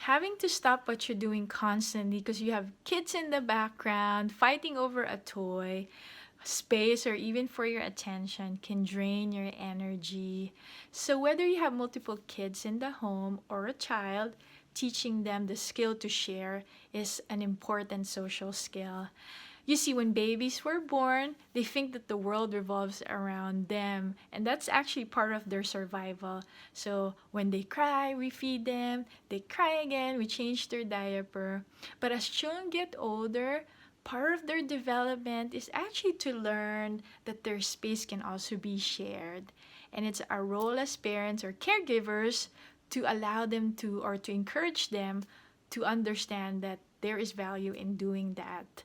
having to stop what you're doing constantly because you have kids in the background fighting over a toy, space, or even for your attention can drain your energy. So, whether you have multiple kids in the home or a child, teaching them the skill to share is an important social skill. You see, when babies were born, they think that the world revolves around them, and that's actually part of their survival. So, when they cry, we feed them, they cry again, we change their diaper. But as children get older, part of their development is actually to learn that their space can also be shared. And it's our role as parents or caregivers to allow them to, or to encourage them to understand that there is value in doing that.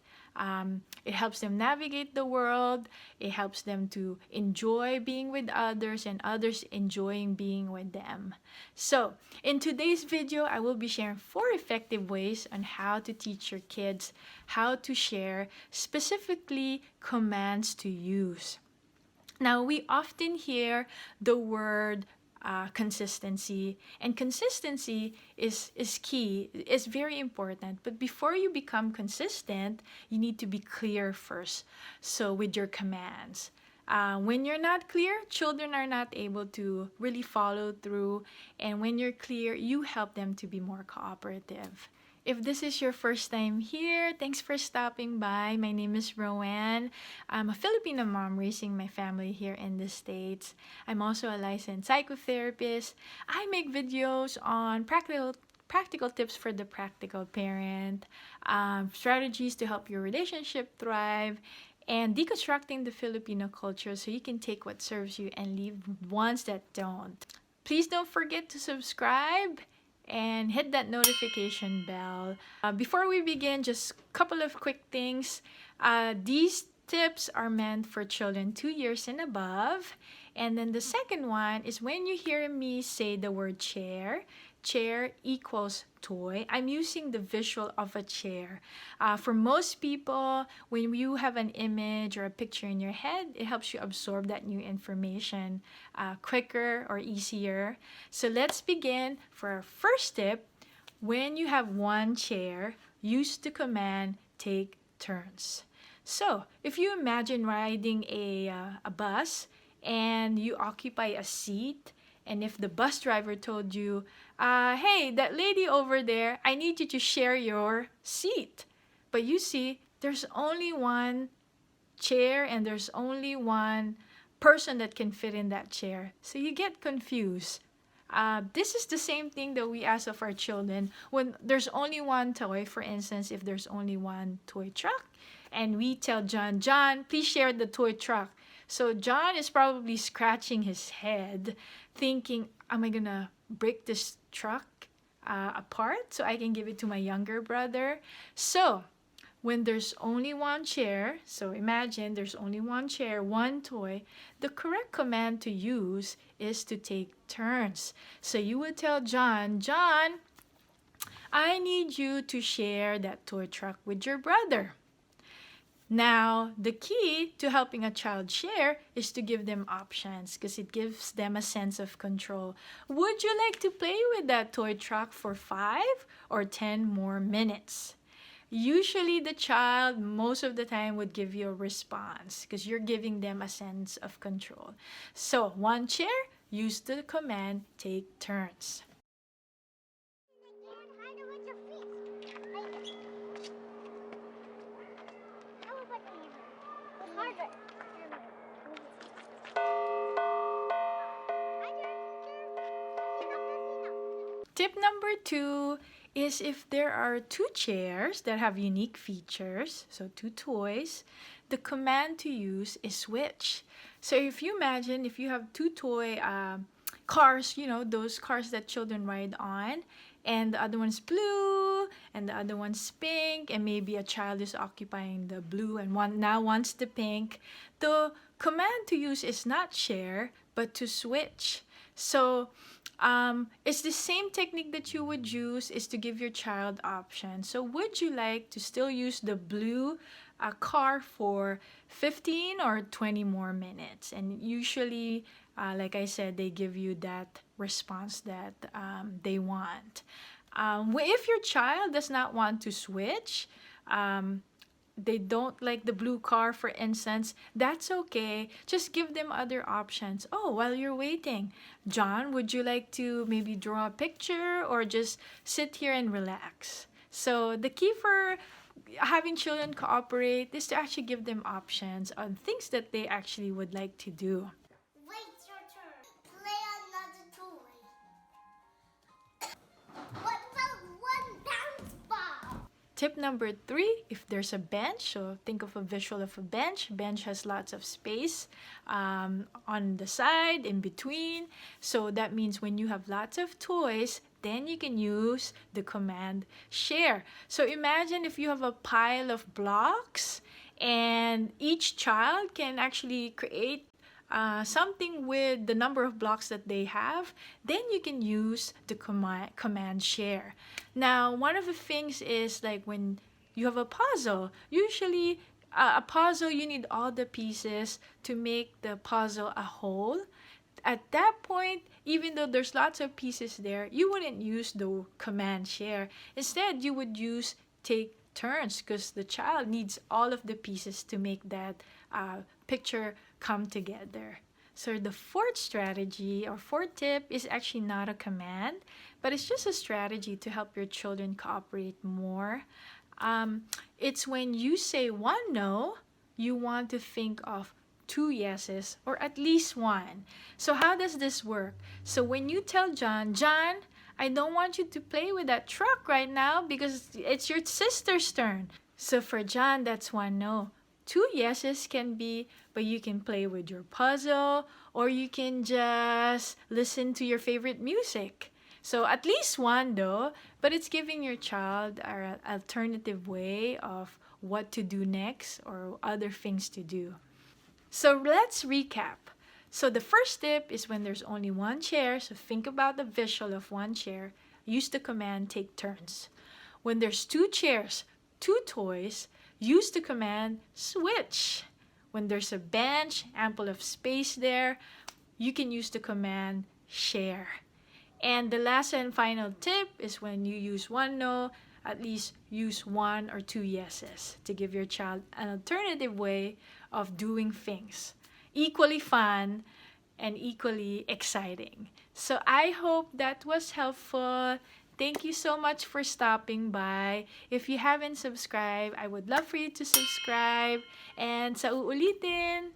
It helps them navigate the world. It helps them to enjoy being with others and others enjoying being with them. So, in today's video, I will be sharing 4 effective ways on how to teach your kids how to share, specifically commands to use. Now, we often hear the word consistency, and consistency is key, is very important. But before you become consistent, you need to be clear first. So with your commands, when you're not clear, children are not able to really follow through, and when you're clear, you help them to be more cooperative. If this is your first time here, thanks for stopping by. My name is Roanne. I'm a Filipino mom raising my family here in the States. I'm also a licensed psychotherapist. I make videos on practical tips for the practical parent, strategies to help your relationship thrive, and deconstructing the Filipino culture so you can take what serves you and leave ones that don't. Please don't forget to subscribe and hit that notification bell. Before we begin, just a couple of quick things. These tips are meant for children 2 years and above. And then the second one is when you hear me say the word chair, chair equals toy. I'm using the visual of a chair. For most people, when you have an image or a picture in your head, it helps you absorb that new information quicker or easier. So let's begin. For our first tip, when you have one chair, use the command take turns. So if you imagine riding a bus and you occupy a seat, and if the bus driver told you, hey, that lady over there, I need you to share your seat. But you see, there's only one chair and there's only one person that can fit in that chair. So you get confused. This is the same thing that we ask of our children when there's only one toy. For instance, if there's only one toy truck, and we tell John, John, please share the toy truck. So John is probably scratching his head, thinking, am I gonna break this truck apart so I can give it to my younger brother? So when there's only one chair, so imagine there's only one chair, one toy, the correct command to use is to take turns. So you would tell John, John, I need you to share that toy truck with your brother. Now, the key to helping a child share is to give them options because it gives them a sense of control. Would you like to play with that toy truck for 5 or 10 more minutes? Usually the child, most of the time, would give you a response because you're giving them a sense of control. So, one chair, use the command take turns. Tip number 2 is if there are 2 chairs that have unique features, so 2 toys, the command to use is switch. So if you imagine if you have 2 toy cars, you know, those cars that children ride on, and the other one's blue and the other one's pink, and maybe a child is occupying the blue and one now wants the pink, the command to use is not share but to switch. So it's the same technique that you would use is to give your child options. So would you like to still use the blue car for 15 or 20 more minutes? And usually, like I said, they give you that response that they want. If your child does not want to switch, um, they don't like the blue car, for instance, that's okay. Just give them other options. Oh, while you're waiting, John, would you like to maybe draw a picture or just sit here and relax? So the key for having children cooperate is to actually give them options on things that they actually would like to do. Wait your turn. Play another toy. What about one bounce ball? Tip number 3, if there's a bench, so think of a visual of a bench. Bench has lots of space on the side, in between. So that means when you have lots of toys, then you can use the command share. So imagine if you have a pile of blocks and each child can actually create something with the number of blocks that they have, then you can use the command share. Now, one of the things is like when you have a puzzle, usually a puzzle, you need all the pieces to make the puzzle a whole. At that point, even though there's lots of pieces there, you wouldn't use the command share. Instead, you would use take turns because the child needs all of the pieces to make that picture come together. So the fourth strategy or fourth tip is actually not a command, but it's just a strategy to help your children cooperate more. It's when you say one no, you want to think of 2 yeses or at least one. So how does this work? So when you tell John, John, I don't want you to play with that truck right now because it's your sister's turn. So for John, that's one no. 2 yeses can be, but you can play with your puzzle or you can just listen to your favorite music. So at least one though, but it's giving your child an alternative way of what to do next or other things to do. So let's recap. So the first tip is when there's only one chair, so think about the visual of one chair, use the command take turns. When there's 2 chairs, 2 toys, use the command switch. When there's a bench, ample of space there, you can use the command share. And the last and final tip is when you use one no, at least use 1 or 2 yeses to give your child an alternative way of doing things. Equally fun and equally exciting. So I hope that was helpful. Thank you so much for stopping by. If you haven't subscribed, I would love for you to subscribe. And sa uulitin!